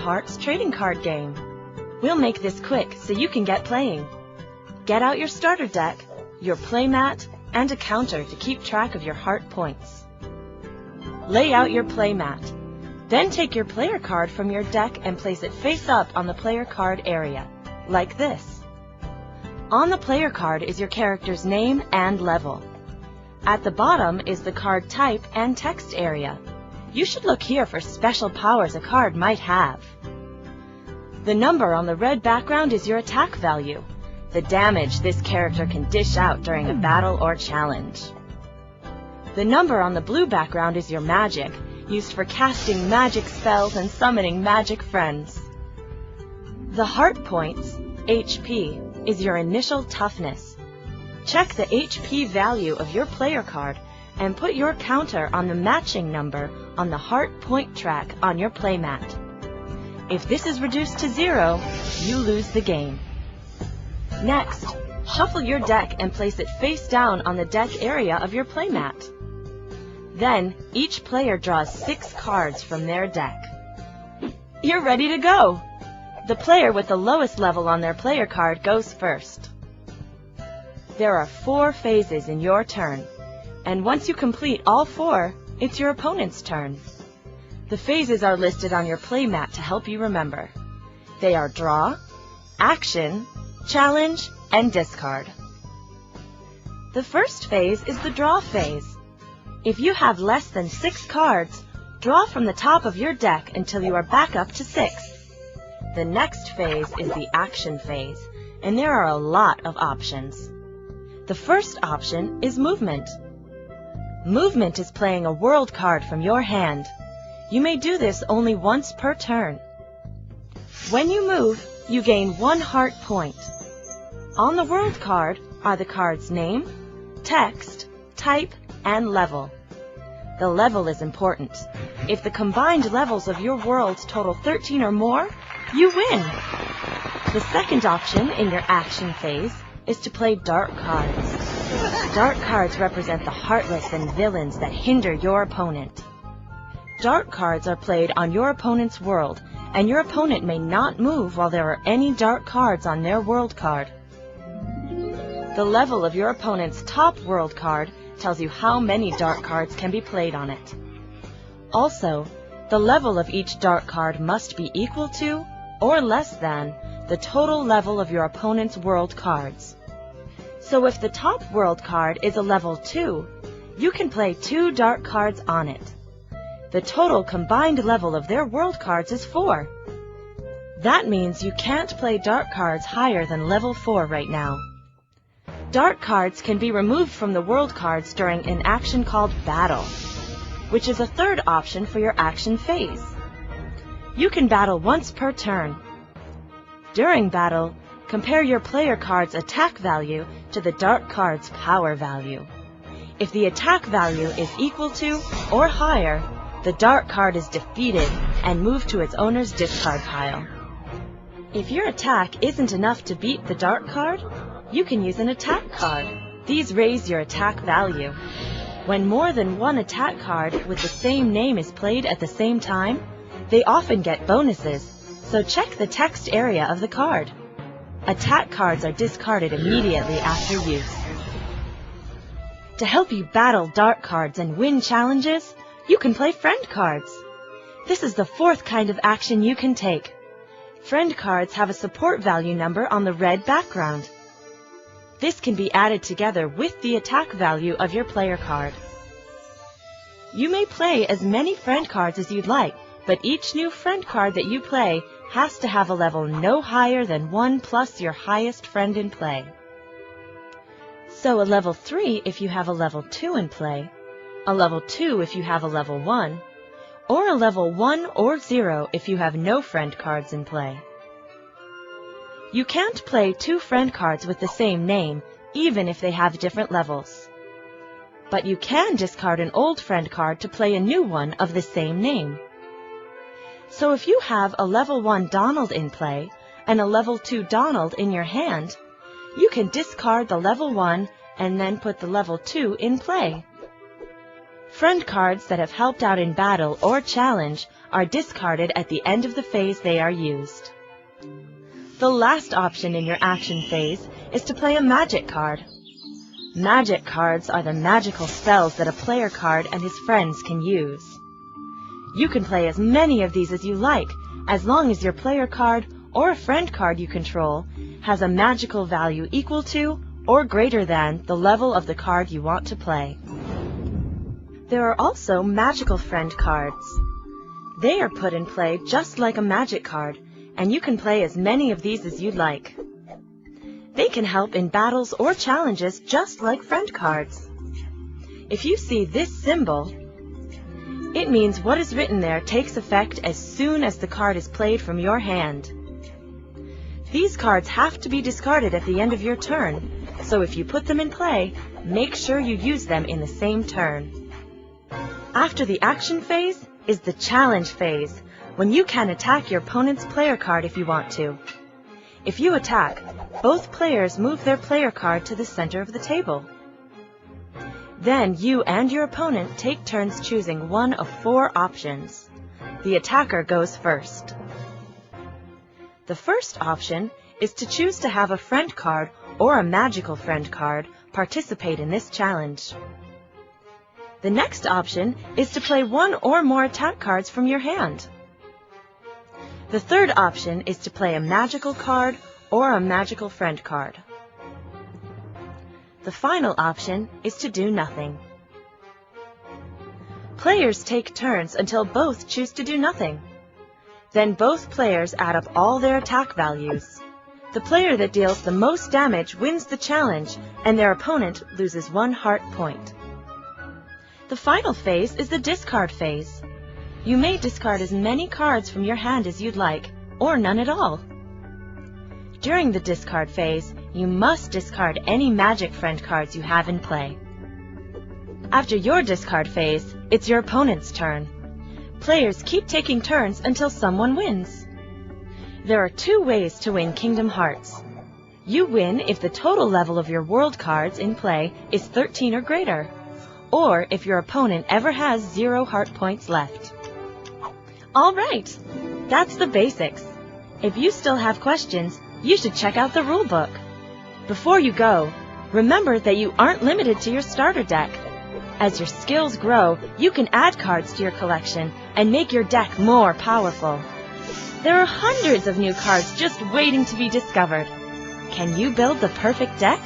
Hearts trading card game. We'll make this quick so you can get playing. Get out your starter deck, your playmat, and a counter to keep track of your heart points. Lay out your playmat. Then take your player card from your deck and place it face up on the player card area, like this. On the player card is your character's name and level. At the bottom is the card type and text area. You should look here for special powers a card might have. The number on the red background is your attack value, the damage this character can dish out during a battle or challenge. The number on the blue background is your magic, used for casting magic spells and summoning magic friends. The heart points, HP, is your initial toughness. Check the HP value of your player card and put your counter on the matching number on the heart point track on your playmat. If this is reduced to 0, you lose the game. Next, shuffle your deck and place it face down on the deck area of your playmat. Then, each player draws 6 cards from their deck. You're ready to go! The player with the lowest level on their player card goes first. There are 4 phases in your turn, and once you complete all 4, it's your opponent's turn. The phases are listed on your playmat to help you remember. They are draw, action, challenge, and discard. The first phase is the draw phase. If you have less than 6 cards, draw from the top of your deck until you are back up to 6. The next phase is the action phase, and there are a lot of options. The first option is movement. Movement is playing a world card from your hand. You may do this only once per turn. When you move, you gain 1 heart point. On the world card are the card's name, text, type, and level. The level is important. If the combined levels of your worlds total 13 or more, you win. The second option in your action phase is to play dark cards. Dark cards represent the heartless and villains that hinder your opponent. Dark cards are played on your opponent's world, and your opponent may not move while there are any dark cards on their world card. The level of your opponent's top world card tells you how many dark cards can be played on it. Also, the level of each dark card must be equal to, or less than, the total level of your opponent's world cards. So if the top world card is a level 2, you can play 2 dark cards on it. The total combined level of their world cards is 4. That means you can't play dark cards higher than level 4 right now. Dark cards can be removed from the world cards during an action called battle, which is a third option for your action phase. You can battle once per turn. During battle, compare your player card's attack value to the dark card's power value. If the attack value is equal to or higher, the dark card is defeated and moved to its owner's discard pile. If your attack isn't enough to beat the dark card, you can use an attack card. These raise your attack value. When more than one attack card with the same name is played at the same time, they often get bonuses, so check the text area of the card. Attack cards are discarded immediately after use. To help you battle dark cards and win challenges, you can play friend cards. This is the 4th kind of action you can take. Friend cards have a support value number on the red background. This can be added together with the attack value of your player card. You may play as many friend cards as you'd like, but each new friend card that you play has to have a level no higher than 1 plus your highest friend in play. So a level 3 if you have a level 2 in play, a level 2 if you have a level 1, or a level 1 or 0 if you have no friend cards in play. You can't play 2 friend cards with the same name, even if they have different levels. But you can discard an old friend card to play a new one of the same name. So if you have a level 1 Donald in play and a level 2 Donald in your hand, you can discard the level 1 and then put the level 2 in play. Friend cards that have helped out in battle or challenge are discarded at the end of the phase they are used. The last option in your action phase is to play a magic card. Magic cards are the magical spells that a player card and his friends can use. You can play as many of these as you like, as long as your player card or a friend card you control has a magical value equal to or greater than the level of the card you want to play. There are also magical friend cards. They are put in play just like a magic card, and you can play as many of these as you'd like. They can help in battles or challenges just like friend cards. If you see this symbol, it means what is written there takes effect as soon as the card is played from your hand. These cards have to be discarded at the end of your turn, so if you put them in play, make sure you use them in the same turn. After the action phase is the challenge phase, when you can attack your opponent's player card if you want to. If you attack, both players move their player card to the center of the table. Then you and your opponent take turns choosing one of 4 options. The attacker goes first. The first option is to choose to have a friend card or a magical friend card participate in this challenge. The next option is to play one or more attack cards from your hand. The third option is to play a magical card or a magical friend card. The final option is to do nothing. Players take turns until both choose to do nothing. Then both players add up all their attack values. The player that deals the most damage wins the challenge, and their opponent loses 1 heart point. The final phase is the discard phase. You may discard as many cards from your hand as you'd like, or none at all. During the discard phase, you must discard any magic friend cards you have in play. After your discard phase, it's your opponent's turn. Players keep taking turns until someone wins. There are 2 ways to win Kingdom Hearts. You win if the total level of your world cards in play is 13 or greater, or if your opponent ever has 0 heart points left. All right, that's the basics. If you still have questions, you should check out the rulebook. Before you go, remember that you aren't limited to your starter deck. As your skills grow, you can add cards to your collection and make your deck more powerful. There are hundreds of new cards just waiting to be discovered. Can you build the perfect deck?